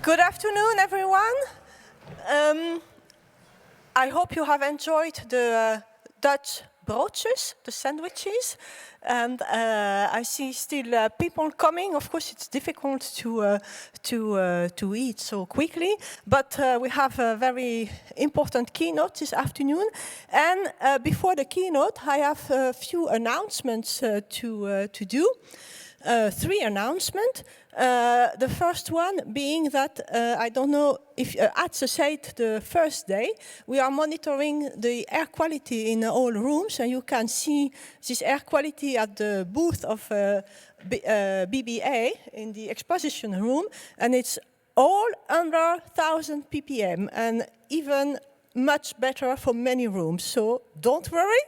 Good afternoon, everyone. I hope you have enjoyed the Dutch broodjes, the sandwiches. And I see still people coming. Of course, it's difficult to eat so quickly. But we have a very important keynote this afternoon. And before the keynote, I have a few announcements to do. 3 announcements. The first one being that, I don't know if Atze said the first day, we are monitoring the air quality in all rooms, and you can see this air quality at the booth of BBA in the exposition room, and it's all under 1000 ppm, and even much better for many rooms, so don't worry.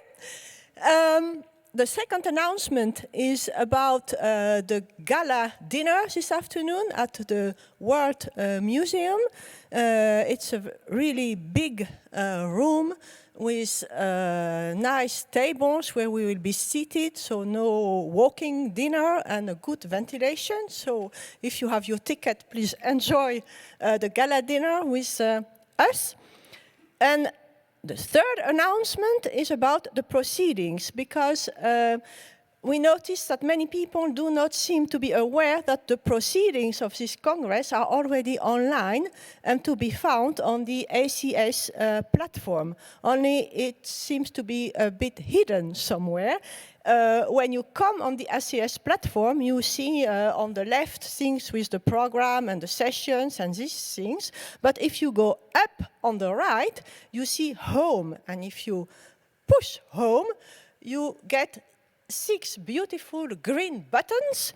The second announcement is about the gala dinner this afternoon at the World Museum. It's a really big room with nice tables where we will be seated, so no walking dinner and a good ventilation. So if you have your ticket, please enjoy the gala dinner with us. And the third announcement is about the proceedings, because we noticed that many people do not seem to be aware that the proceedings of this Congress are already online and to be found on the ACS platform. Only it seems to be a bit hidden somewhere. When you come on the ACS platform, you see on the left things with the program and the sessions and these things. But if you go up on the right, you see home. And if you push home, you get 6 beautiful green buttons.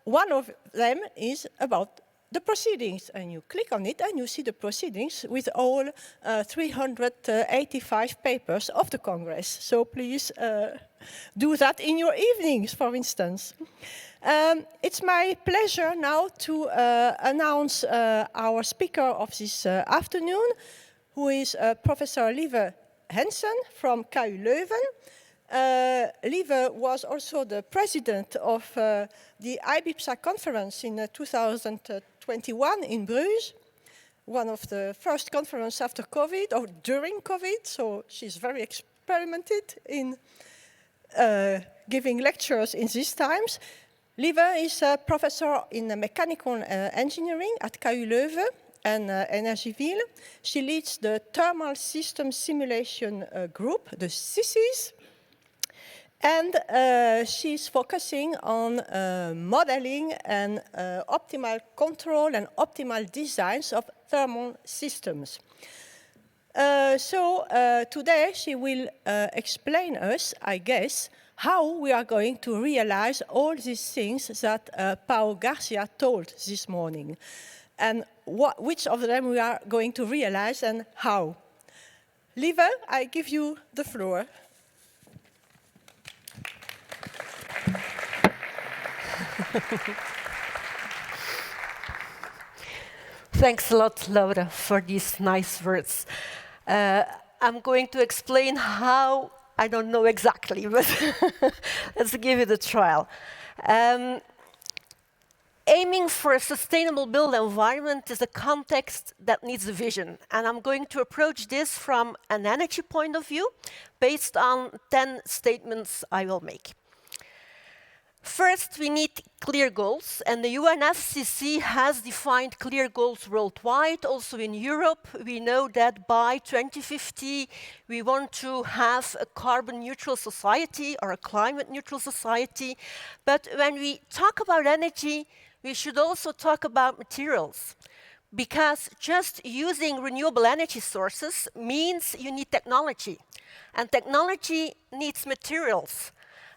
One of them is about the proceedings, and you click on it and you see the proceedings with all 385 papers of the Congress. So please do that in your evenings, for instance. It's my pleasure now to announce our speaker of this afternoon, who is Professor Lieve Helsen from KU Leuven. Lieve was also the president of the IBIPSA conference in 2021 in Bruges, one of the first conferences after COVID, or during COVID, so she's very experimented in giving lectures in these times. Lieve is a professor in mechanical engineering at KU Leuven and Eindhoven. She leads the Thermal System Simulation Group, the SISIs. And she's focusing on modeling and optimal control and optimal designs of thermal systems. So today she will explain us, I guess, how we are going to realize all these things that Pau Garcia told this morning, and which of them we are going to realize and how. Lieve, I give you the floor. Thanks a lot, Laura, for these nice words. I'm going to explain how, I don't know exactly, but let's give it a trial. Aiming for a sustainable built environment is a context that needs a vision. And I'm going to approach this from an energy point of view, based on 10 statements I will make. First, we need clear goals, and the UNFCCC has defined clear goals worldwide. Also in Europe, we know that by 2050, we want to have a carbon-neutral society or a climate-neutral society. But when we talk about energy, we should also talk about materials, because just using renewable energy sources means you need technology, and technology needs materials.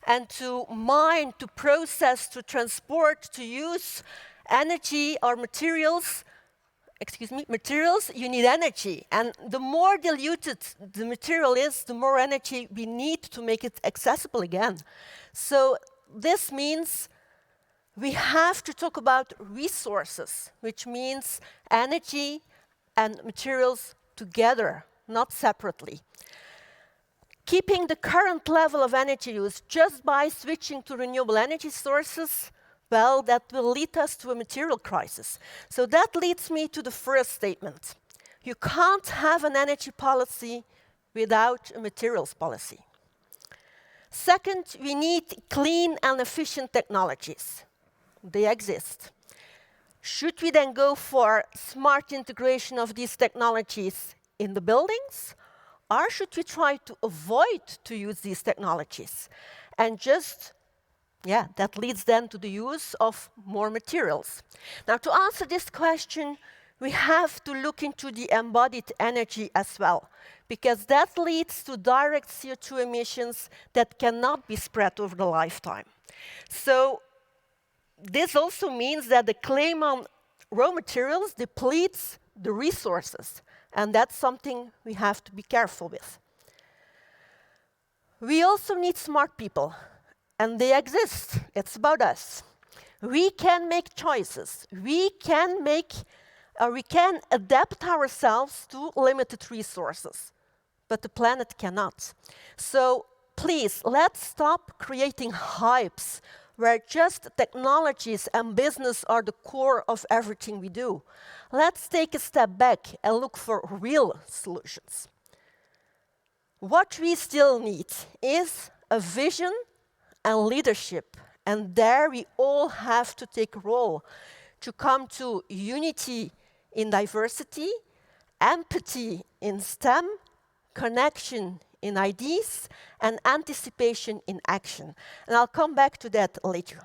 And to mine, to process, to transport, to use energy or materials, you need energy. And the more diluted the material is, the more energy we need to make it accessible again. So this means we have to talk about resources, which means energy and materials together, not separately. Keeping the current level of energy use just by switching to renewable energy sources Well, that will lead us to a material crisis. So that leads me to the first statement. You can't have an energy policy without a materials policy. Second, we need clean and efficient technologies. They exist. Should we then go for smart integration of these technologies in the buildings? Or should we try to avoid to use these technologies? And just, that leads then to the use of more materials. Now, to answer this question, we have to look into the embodied energy as well, because that leads to direct CO2 emissions that cannot be spread over the lifetime. So this also means that the claim on raw materials depletes the resources, and that's something we have to be careful with. We also need smart people, and they exist. It's about us. We can make choices. We can adapt ourselves to limited resources, but the planet cannot. So please, let's stop creating hypes where just technologies and business are the core of everything we do. Let's take a step back and look for real solutions. What we still need is a vision and leadership, and there we all have to take a role to come to unity in diversity, empathy in STEM, connection in ideas, and anticipation in action. And I'll come back to that later.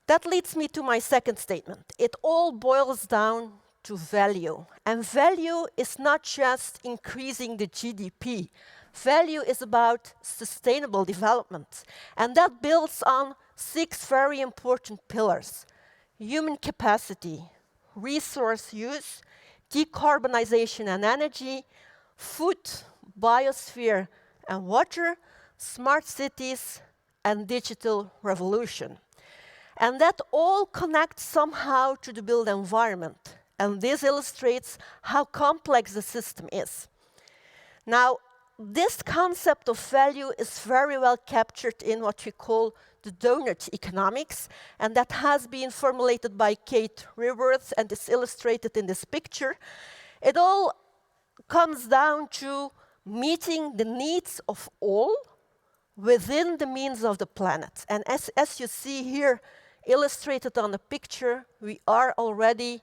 That leads me to my second statement. It all boils down to value. And value is not just increasing the GDP. Value is about sustainable development. And that builds on 6 very important pillars: human capacity, resource use, decarbonization and energy, food, biosphere and water, smart cities, and digital revolution. And that all connects somehow to the built environment. And this illustrates how complex the system is. Now, this concept of value is very well captured in what we call the donut economics, and that has been formulated by Kate Raworth and is illustrated in this picture. It all comes down to meeting the needs of all within the means of the planet. And as you see here illustrated on the picture, we are already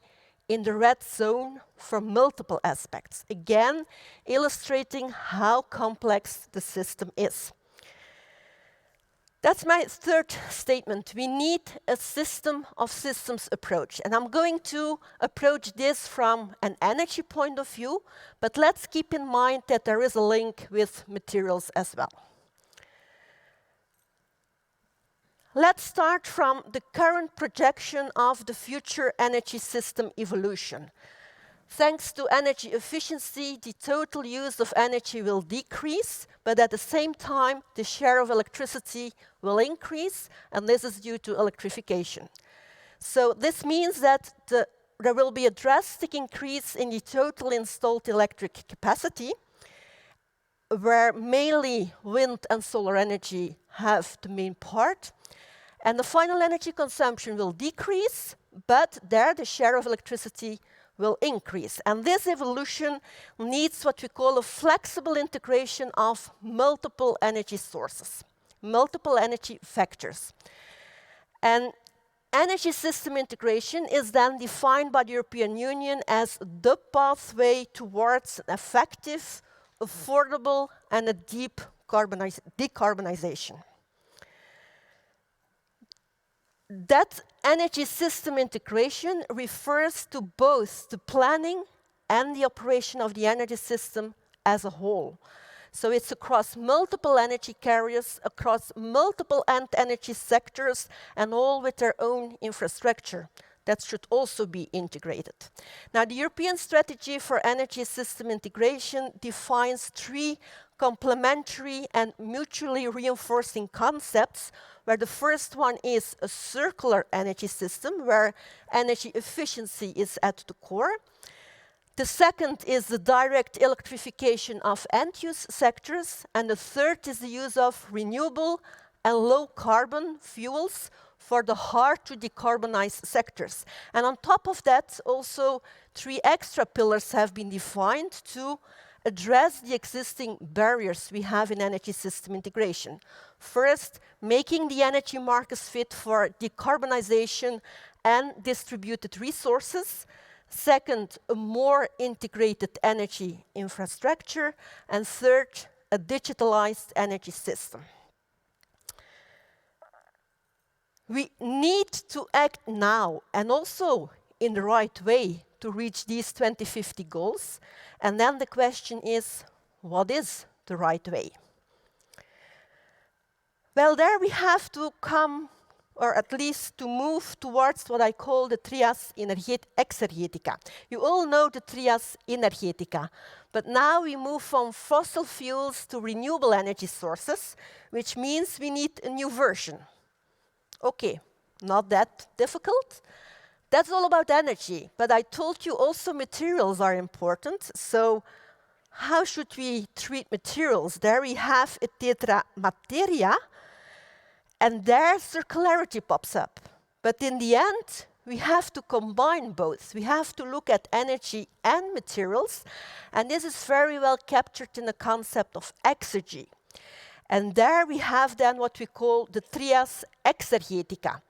in the red zone for multiple aspects. Again, illustrating how complex the system is. That's my third statement. We need a system of systems approach. And I'm going to approach this from an energy point of view, but let's keep in mind that there is a link with materials as well. Let's start from the current projection of the future energy system evolution. Thanks to energy efficiency, the total use of energy will decrease, but at the same time, the share of electricity will increase, and this is due to electrification. So this means that there will be a drastic increase in the total installed electric capacity, where mainly wind and solar energy have the main part. And the final energy consumption will decrease, but there the share of electricity will increase. And this evolution needs what we call a flexible integration of multiple energy sources, multiple energy vectors. And energy system integration is then defined by the European Union as the pathway towards an effective, affordable, and a deep decarbonization. That energy system integration refers to both the planning and the operation of the energy system as a whole. So it's across multiple energy carriers, across multiple energy sectors, and all with their own infrastructure. That should also be integrated. Now, the European Strategy for Energy System Integration defines 3 complementary and mutually reinforcing concepts, where the first one is a circular energy system, where energy efficiency is at the core. The second is the direct electrification of end-use sectors, and the third is the use of renewable and low carbon fuels for the hard to decarbonize sectors. And on top of that, also 3 extra pillars have been defined to address the existing barriers we have in energy system integration. First, making the energy markets fit for decarbonization and distributed resources. Second, a more integrated energy infrastructure. And third, a digitalized energy system. We need to act now and also in the right way to reach these 2050 goals. And then the question is, what is the right way? Well, there we have to come, or at least to move towards what I call the trias exergetica. You all know the trias energetica, but now we move from fossil fuels to renewable energy sources, which means we need a new version. Okay, not that difficult. That's all about energy, but I told you also materials are important. So how should we treat materials? There we have a tetra materia, and there circularity pops up. But in the end, we have to combine both. We have to look at energy and materials, and this is very well captured in the concept of exergy. And there we have then what we call the trias exergetica.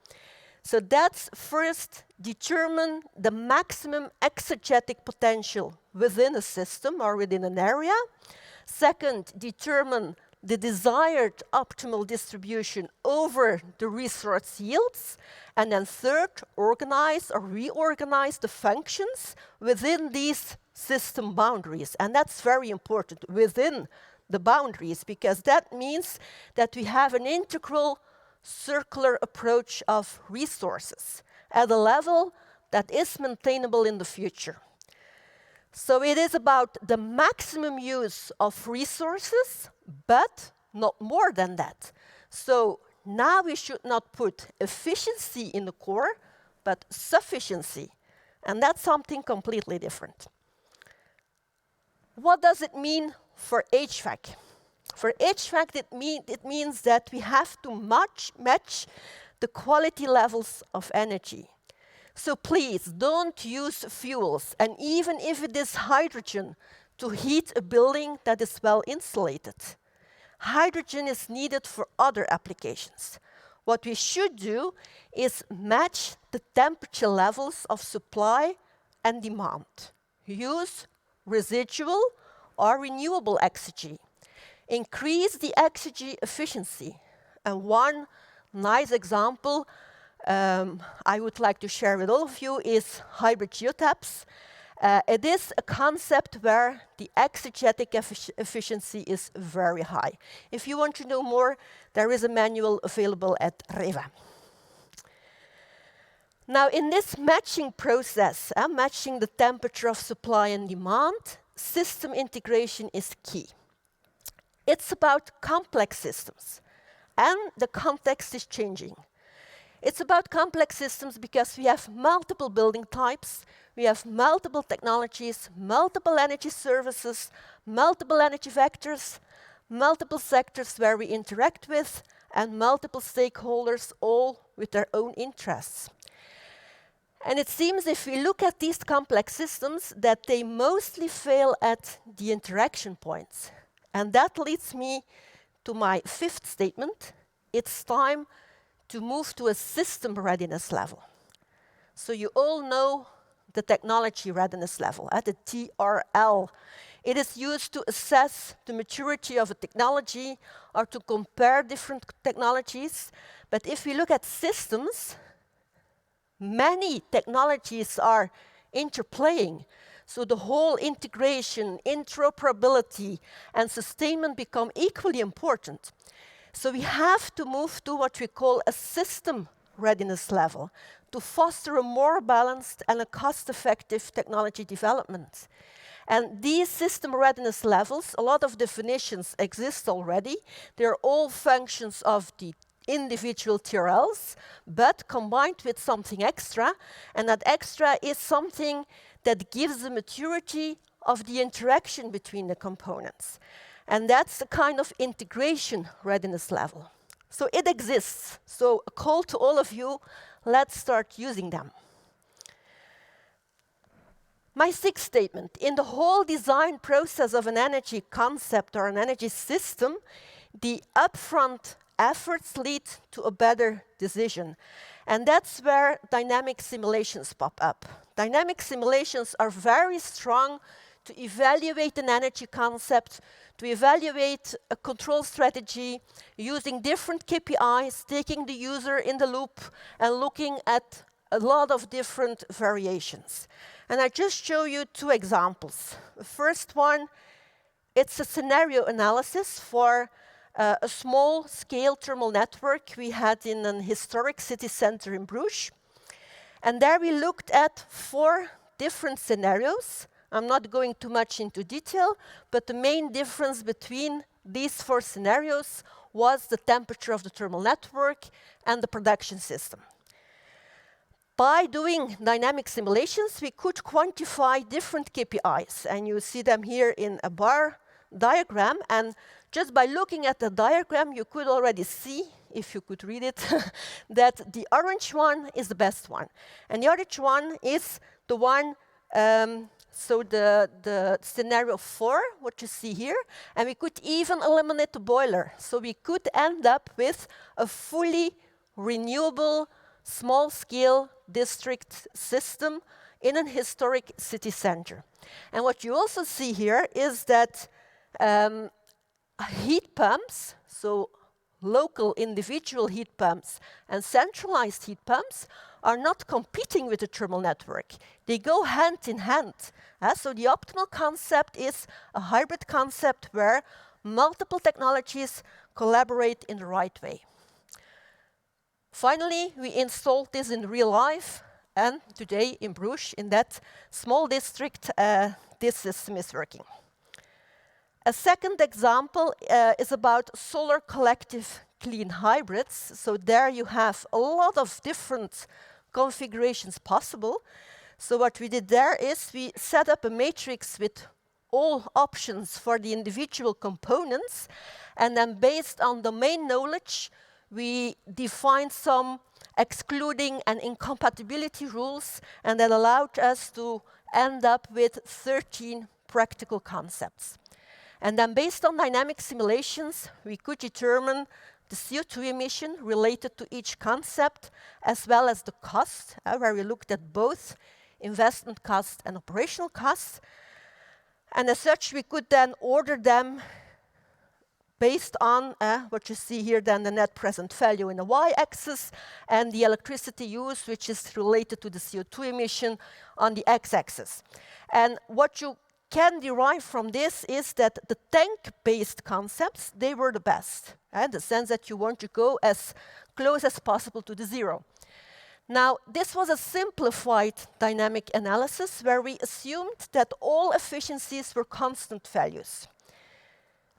So that's first determine the maximum exergetic potential within a system or within an area. Second, determine the desired optimal distribution over the resource yields. And then third, organize or reorganize the functions within these system boundaries. And that's very important, within the boundaries, because that means that we have an integral circular approach of resources at a level that is maintainable in the future. So it is about the maximum use of resources, but not more than that. So now we should not put efficiency in the core, but sufficiency. And that's something completely different. What does it mean for HVAC? For HVAC, it means that we have to match the quality levels of energy. So please, don't use fuels, and even if it is hydrogen, to heat a building that is well insulated. Hydrogen is needed for other applications. What we should do is match the temperature levels of supply and demand. Use residual or renewable exergy. Increase the exergy efficiency. And one nice example I would like to share with all of you is hybrid geotaps. It is a concept where the exergetic efficiency is very high. If you want to know more, there is a manual available at REHVA. Now, in this matching process, matching the temperature of supply and demand, system integration is key. It's about complex systems, and the context is changing. It's about complex systems because we have multiple building types, we have multiple technologies, multiple energy services, multiple energy vectors, multiple sectors where we interact with, and multiple stakeholders, all with their own interests. And it seems if we look at these complex systems that they mostly fail at the interaction points. And that leads me to my 5th statement. It's time to move to a system readiness level. So you all know the technology readiness level, at the TRL. It is used to assess the maturity of a technology or to compare different technologies. But if we look at systems, many technologies are interplaying. So the whole integration, interoperability, and sustainment become equally important. So we have to move to what we call a system readiness level to foster a more balanced and a cost-effective technology development. And these system readiness levels, a lot of definitions exist already. They're all functions of the individual TRLs, but combined with something extra, and that extra is something that gives the maturity of the interaction between the components. And that's the kind of integration readiness level. So it exists. So a call to all of you, let's start using them. My sixth statement, in the whole design process of an energy concept or an energy system, the upfront efforts lead to a better decision. And that's where dynamic simulations pop up. Dynamic simulations are very strong to evaluate an energy concept, to evaluate a control strategy using different KPIs, taking the user in the loop and looking at a lot of different variations. And I just show you two examples. The first one, it's a scenario analysis for a small-scale thermal network we had in an historic city center in Bruges. And there we looked at 4 different scenarios. I'm not going too much into detail, but the main difference between these 4 scenarios was the temperature of the thermal network and the production system. By doing dynamic simulations, we could quantify different KPIs, and you see them here in a bar diagram. And just by looking at the diagram, you could already see, if you could read it, that the orange one is the best one. And the orange one is the one, so the scenario 4, what you see here, and we could even eliminate the boiler. So we could end up with a fully renewable, small-scale district system in an historic city center. And what you also see here is that heat pumps, so local individual heat pumps and centralized heat pumps, are not competing with the thermal network. They go hand in hand. So the optimal concept is a hybrid concept where multiple technologies collaborate in the right way. Finally, we installed this in real life, and today in Bruges, in that small district, this system is working. A second example is about solar collective clean hybrids. So there you have a lot of different configurations possible. So what we did there is we set up a matrix with all options for the individual components, and then based on domain knowledge, we defined some excluding and incompatibility rules, and that allowed us to end up with 13 practical concepts. And then based on dynamic simulations, we could determine the CO2 emission related to each concept, as well as the cost, where we looked at both investment cost and operational costs. And as such, we could then order them based on what you see here, then the net present value in the y-axis, and the electricity use, which is related to the CO2 emission on the x-axis. And what you can derive from this is that the tank-based concepts, they were the best, in the sense that you want to go as close as possible to the zero. Now, this was a simplified dynamic analysis where we assumed that all efficiencies were constant values.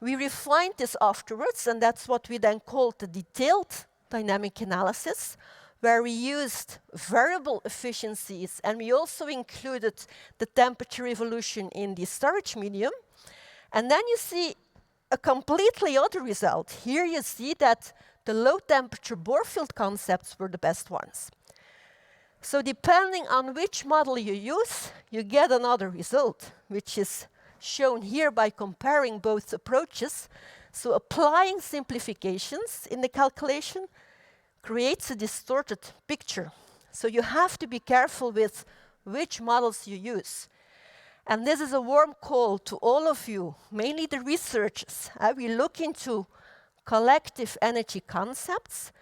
We refined this afterwards, and that's what we then called the detailed dynamic analysis, where we used variable efficiencies, and we also included the temperature evolution in the storage medium. And then you see a completely other result. Here you see that the low temperature bore field concepts were the best ones. So depending on which model you use, you get another result, which is shown here by comparing both approaches. So applying simplifications in the calculation creates a distorted picture. So you have to be careful with which models you use. And this is a warm call to all of you, mainly the researchers. We look into collective energy concepts,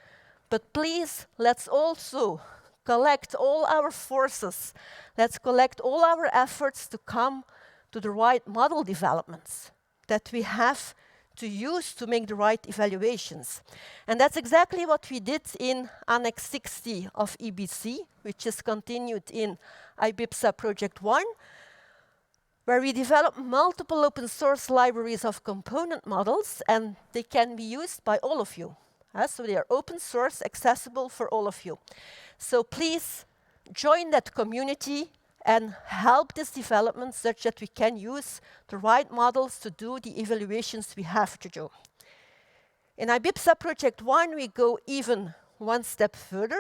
but please, let's also collect all our forces. Let's collect all our efforts to come to the right model developments that we have to use to make the right evaluations. And that's exactly what we did in Annex 60 of EBC, which is continued in IBIPSA Project 1, where we developed multiple open source libraries of component models, and they can be used by all of you. So they are open source, accessible for all of you. So please join that community and help this development such that we can use the right models to do the evaluations we have to do. In IBIPSA Project 1, we go even one step further.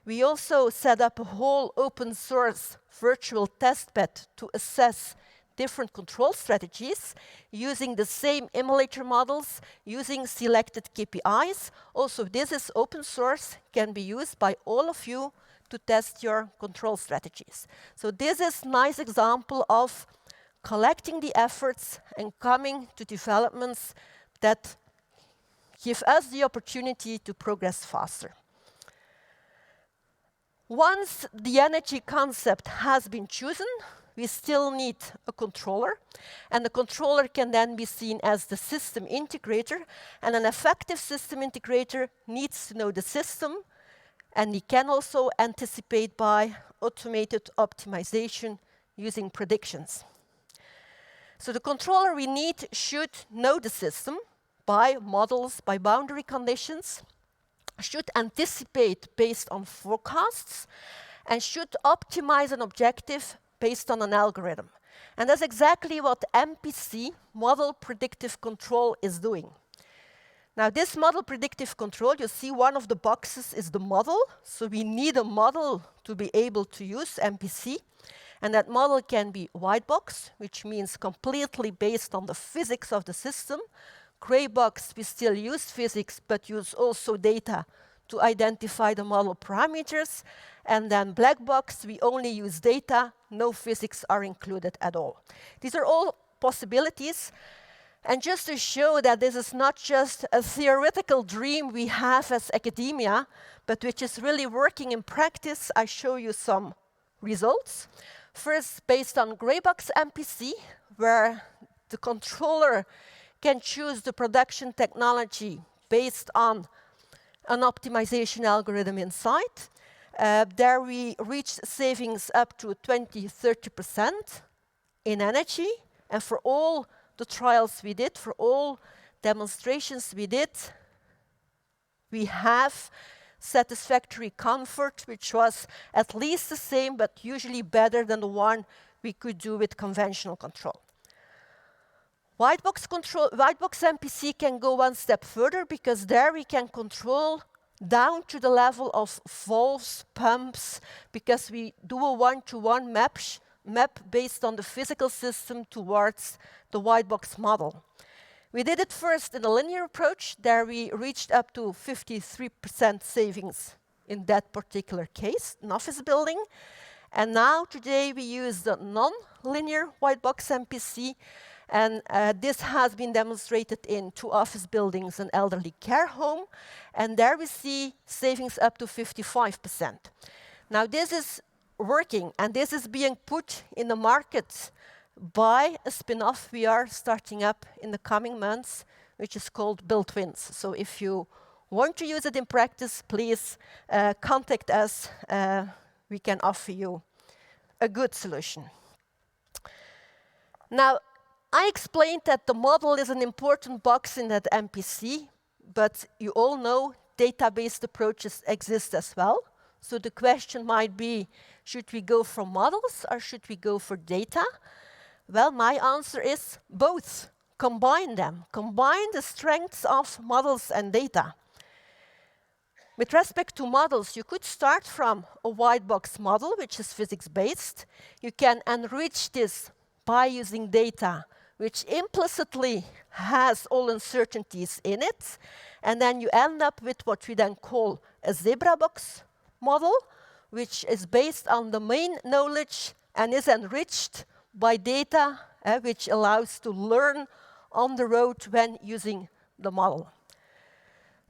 We also set up a whole open source virtual testbed to assess different control strategies using the same emulator models, using selected KPIs. Also, this is open source, can be used by all of you to test your control strategies. So this is a nice example of collecting the efforts and coming to developments that give us the opportunity to progress faster. Once the energy concept has been chosen, we still need a controller, and the controller can then be seen as the system integrator, and an effective system integrator needs to know the system, and he can also anticipate by automated optimization using predictions. So the controller we need should know the system by models, by boundary conditions, should anticipate based on forecasts, and should optimize an objective based on an algorithm. And that's exactly what MPC, Model Predictive Control, is doing. Now, this model predictive control, you see one of the boxes is the model. So we need a model to be able to use MPC. And that model can be white box, which means completely based on the physics of the system. Gray box, we still use physics, but use also data to identify the model parameters. And then black box, we only use data, no physics are included at all. These are all possibilities. And just to show that this is not just a theoretical dream we have as academia, but which is really working in practice, I show you some results. First, based on Greybox MPC, where the controller can choose the production technology based on an optimization algorithm inside. There we reached savings up to 20–30% in energy. And for all the trials we did, for all demonstrations we did, we have satisfactory comfort, which was at least the same, but usually better than the one we could do with conventional control. White box MPC can go one step further, because there we can control down to the level of valves, pumps, because we do a one-to-one map based on the physical system towards the white box model. We did it first in a linear approach. There we reached up to 53% savings in that particular case, an office building. And now today we use the non-linear white box MPC, and this has been demonstrated in 2 office buildings and elderly care home, and there we see savings up to 55%. Now this is working, and this is being put in the market by a spin-off we are starting up in the coming months, which is called BuildTwins. So if you want to use it in practice, please contact us. We can offer you a good solution. Now, I explained that the model is an important box in that MPC, but you all know data-based approaches exist as well. So the question might be, should we go for models or should we go for data? Well, my answer is both. Combine them. Combine the strengths of models and data. With respect to models, you could start from a white box model, which is physics-based. You can enrich this by using data, which implicitly has all uncertainties in it. And then you end up with what we then call a zebra box model, which is based on domain knowledge and is enriched by data, which allows to learn on the road when using the model.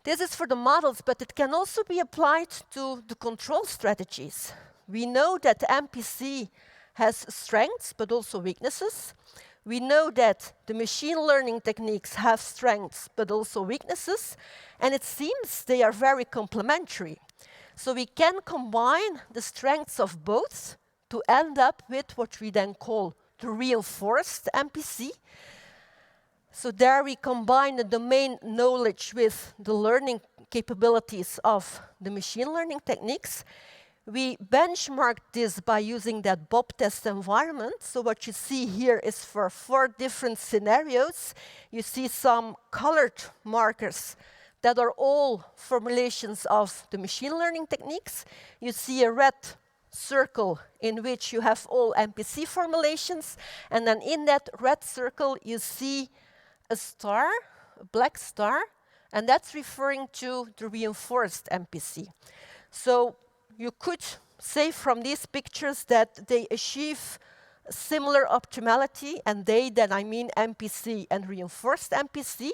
This is for the models, but it can also be applied to the control strategies. We know that MPC has strengths, but also weaknesses. We know that the machine learning techniques have strengths, but also weaknesses, and it seems they are very complementary. So we can combine the strengths of both to end up with what we then call the reinforced MPC. So there we combine the domain knowledge with the learning capabilities of the machine learning techniques. We benchmarked this by using that Bob test environment. So what you see here is for 4 different scenarios. You see some colored markers that are all formulations of the machine learning techniques. You see a red circle in which you have all MPC formulations, and then in that red circle you see a star, a black star, and that's referring to the reinforced MPC. So you could say from these pictures that they achieve similar optimality, and they, then I mean MPC and reinforced MPC,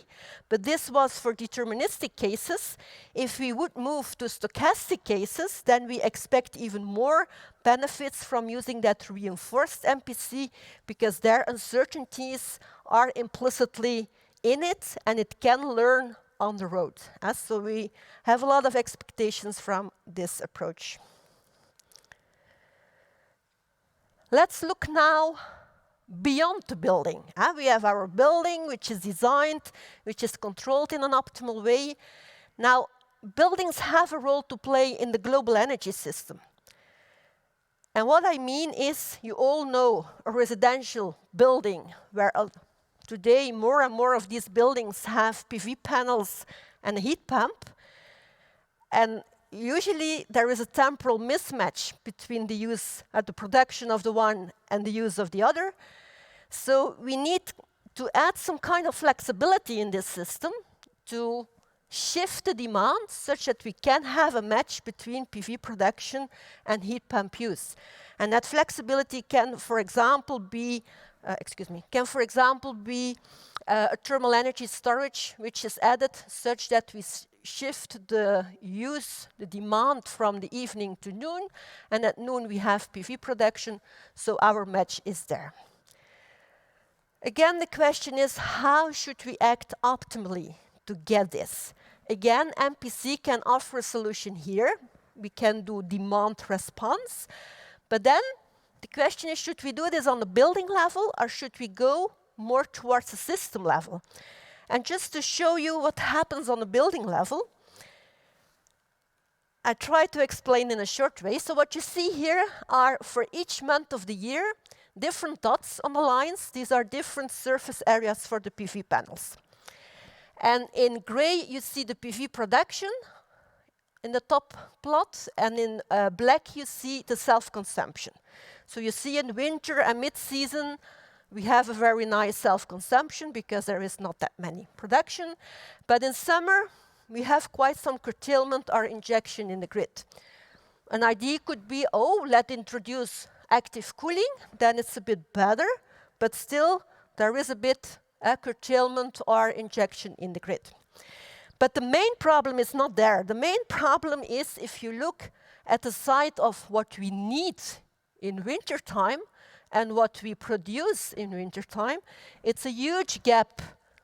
but this was for deterministic cases. If we would move to stochastic cases, then we expect even more benefits from using that reinforced MPC, because their uncertainties are implicitly in it, and it can learn on the road. So we have a lot of expectations from this approach. Let's look now beyond the building. We have our building, which is designed, which is controlled in an optimal way. Now, buildings have a role to play in the global energy system. And what I mean is, you all know a residential building where today more and more of these buildings have PV panels and a heat pump. And usually there is a temporal mismatch between the use the production of the one and the use of the other. So we need to add some kind of flexibility in this system to shift the demand such that we can have a match between PV production and heat pump use. And that flexibility can, for example, be a thermal energy storage, which is added such that we shift the use, the demand from the evening to noon, and at noon we have PV production, so our match is there. Again, the question is, how should we act optimally to get this? Again, MPC can offer a solution here. We can do demand response, but then the question is, should we do this on the building level, or should we go more towards the system level? And just to show you what happens on the building level, I try to explain in a short way. So what you see here are, for each month of the year, different dots on the lines. These are different surface areas for the PV panels. And in gray, you see the PV production in the top plot, and in black, you see the self-consumption. So you see in winter and mid-season, we have a very nice self-consumption because there is not that many production. But in summer, we have quite some curtailment or injection in the grid. An idea could be, let's introduce active cooling, then it's a bit better, but still there is a bit curtailment or injection in the grid. But the main problem is not there. The main problem is, if you look at the side of what we need in wintertime and what we produce in wintertime, it's a huge gap.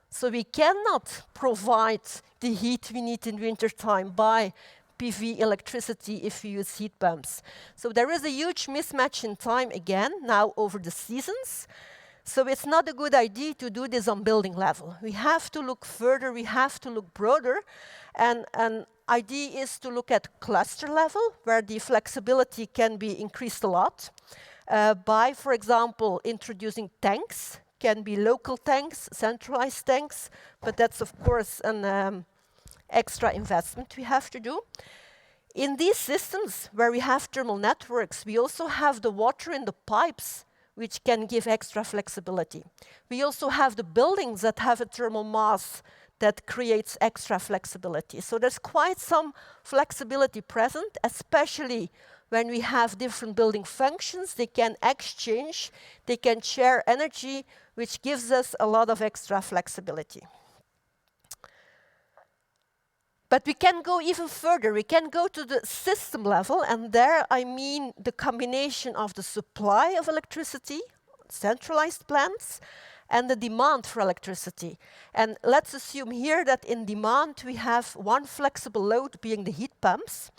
So we cannot provide the heat we need in wintertime by PV electricity if we use heat pumps. So there is a huge mismatch in time again, now over the seasons. So it's not a good idea to do this on building level. We have to look further, we have to look broader. And an idea is to look at cluster level, where the flexibility can be increased a lot by, for example, introducing tanks. Can be local tanks, centralized tanks, but that's of course an extra investment we have to do. In these systems where we have thermal networks, we also have the water in the pipes, which can give extra flexibility. We also have the buildings that have a thermal mass that creates extra flexibility. So there's quite some flexibility present, especially when we have different building functions. They can exchange, they can share energy, which gives us a lot of extra flexibility. But we can go even further. We can go to the system level, and there I mean the combination of the supply of electricity, centralized plants, and the demand for electricity. And let's assume here that in demand we have one flexible load being the heat pumps,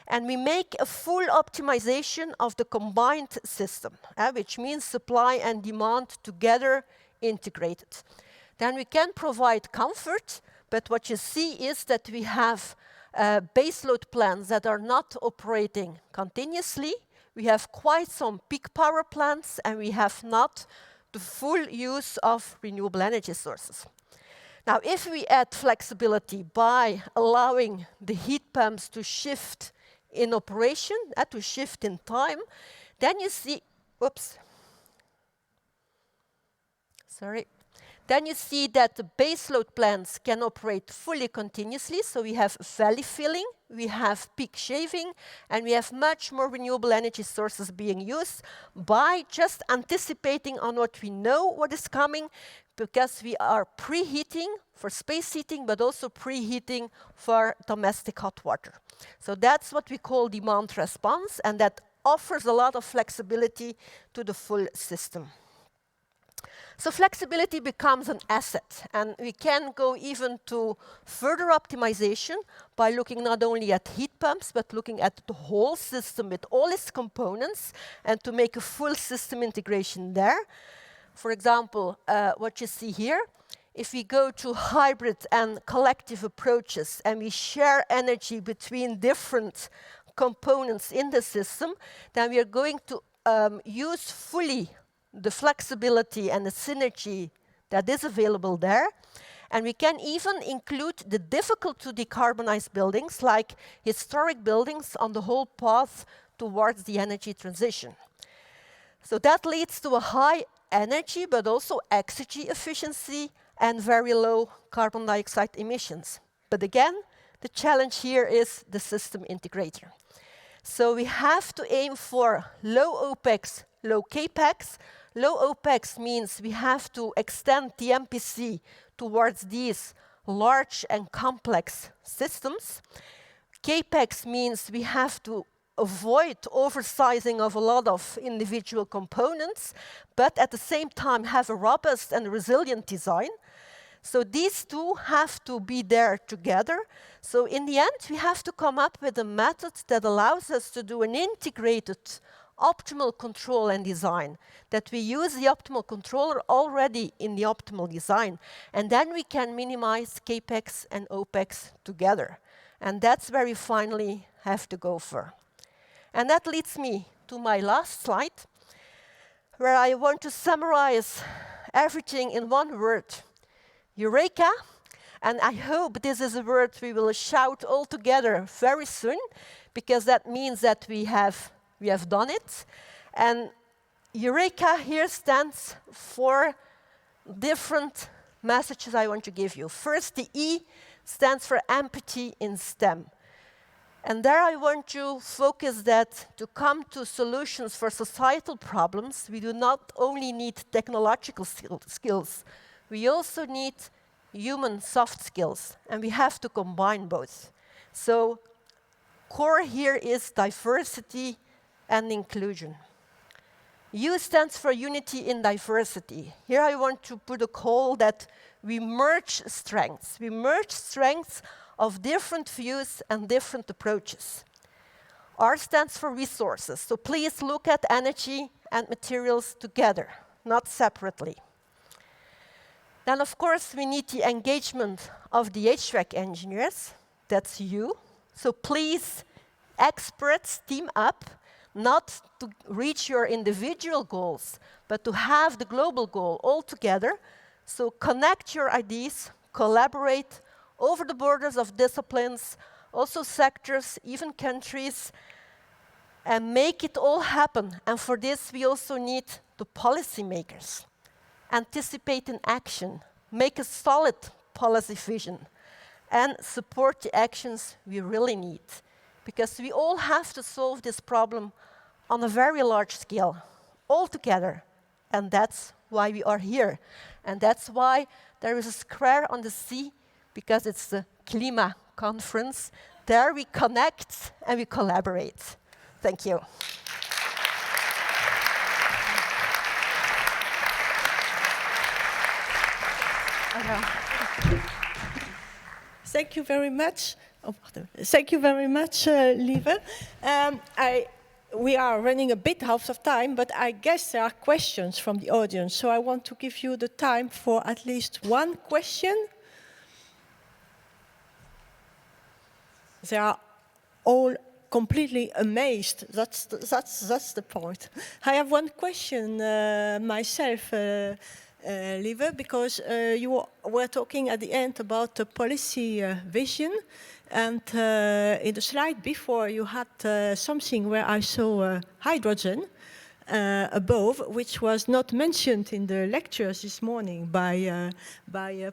and we make a full optimization of the combined system, which means supply and demand together integrated. Then we can provide comfort, but what you see is that we have baseload plants that are not operating continuously. We have quite some peak power plants, and we have not the full use of renewable energy sources. Now, if we add flexibility by allowing the heat pumps to shift in operation, to shift in time, then you see, whoops, sorry. Then you see that the baseload plants can operate fully continuously, so we have valley filling, we have peak shaving, and we have much more renewable energy sources being used by just anticipating on what we know what is coming, because we are preheating for space heating, but also preheating for domestic hot water. So that's what we call demand response, and that offers a lot of flexibility to the full system. So flexibility becomes an asset, and we can go even to further optimization by looking not only at heat pumps, but looking at the whole system with all its components, and to make a full system integration there. For example, what you see here, if we go to hybrid and collective approaches, and we share energy between different components in the system, then we are going to use fully the flexibility and the synergy that is available there. And we can even include the difficult to decarbonize buildings, like historic buildings, on the whole path towards the energy transition. So that leads to a high energy, but also exergy efficiency and very low carbon dioxide emissions. But again, the challenge here is the system integrator. So we have to aim for low OPEX, low CAPEX. Low OPEX means we have to extend the MPC towards these large and complex systems. CAPEX means we have to avoid oversizing of a lot of individual components, but at the same time have a robust and resilient design. So these two have to be there together. So in the end, we have to come up with a method that allows us to do an integrated optimal control and design, that we use the optimal controller already in the optimal design, and then we can minimize CAPEX and OPEX together. And that's where we finally have to go for. And that leads me to my last slide, where I want to summarize everything in one word: Eureka. And I hope this is a word we will shout all together very soon, because that means that we have done it. And Eureka here stands for different messages I want to give you. First, the E stands for empathy in STEM. And there I want to focus that to come to solutions for societal problems, we do not only need technological skills, we also need human soft skills, and we have to combine both. So core here is diversity and inclusion. U stands for unity in diversity. Here I want to put a call that we merge strengths. We merge strengths of different views and different approaches. R stands for resources. So please look at energy and materials together, not separately. Then, of course, we need the engagement of the HVAC engineers. That's you. So please, experts, team up, not to reach your individual goals, but to have the global goal all together. So connect your ideas, collaborate over the borders of disciplines, also sectors, even countries, and make it all happen. And for this, we also need the policymakers. Anticipate in action, make a solid policy vision, and support the actions we really need. Because we all have to solve this problem on a very large scale, all together. And that's why we are here. And that's why there is a square on the sea, because it's the CLIMA conference. There we connect and we collaborate. Thank you. Thank you very much. Oh, thank you very much, Lieve. We are running a bit out of time, but I guess there are questions from the audience. So I want to give you the time for at least one question. They are all completely amazed. That's the point. I have one question myself. Lieve, because you were talking at the end about the policy vision, and in the slide before you had something where I saw hydrogen above, which was not mentioned in the lectures this morning by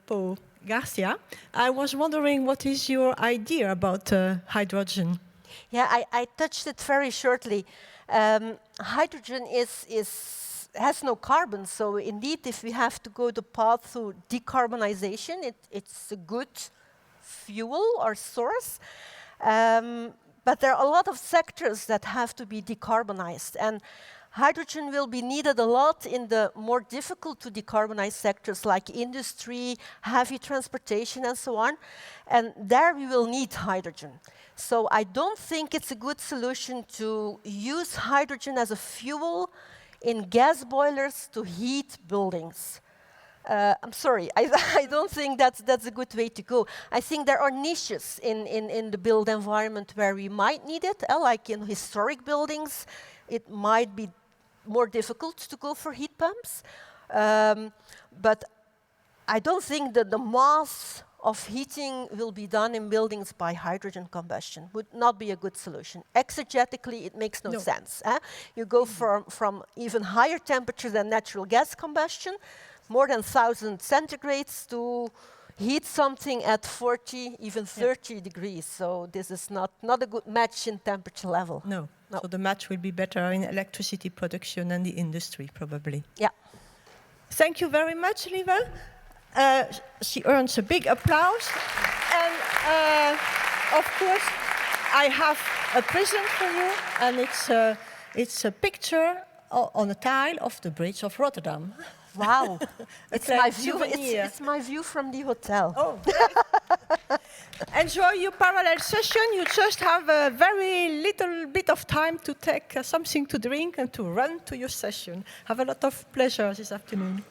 Paul Garcia. I was wondering, what is your idea about hydrogen? Yeah, I touched it very shortly. Hydrogen has no carbon, so indeed, if we have to go the path to decarbonization, it's a good fuel or source. But there are a lot of sectors that have to be decarbonized, and hydrogen will be needed a lot in the more difficult to decarbonize sectors like industry, heavy transportation, and so on. And there we will need hydrogen. So I don't think it's a good solution to use hydrogen as a fuel in gas boilers to heat buildings. I'm sorry, I don't think that's a good way to go. I think there are niches in the built environment where we might need it, like in historic buildings. It might be more difficult to go for heat pumps. But I don't think that the mass of heating will be done in buildings by hydrogen combustion. Would not be a good solution. Exergetically, it makes no sense. You go from even higher temperature than natural gas combustion, more than 1,000 centigrades, to heat something at 40, even 30 degrees. So this is not a good match in temperature level. No. So the match will be better in electricity production and the industry, probably. Yeah. Thank you very much, Lieve. She earns a big applause. And of course, I have a present for you, and it's a picture on a tile of the bridge of Rotterdam. Wow, it's my view from the hotel. Oh, enjoy your parallel session. You just have a very little bit of time to take something to drink and to run to your session. Have a lot of pleasure this afternoon.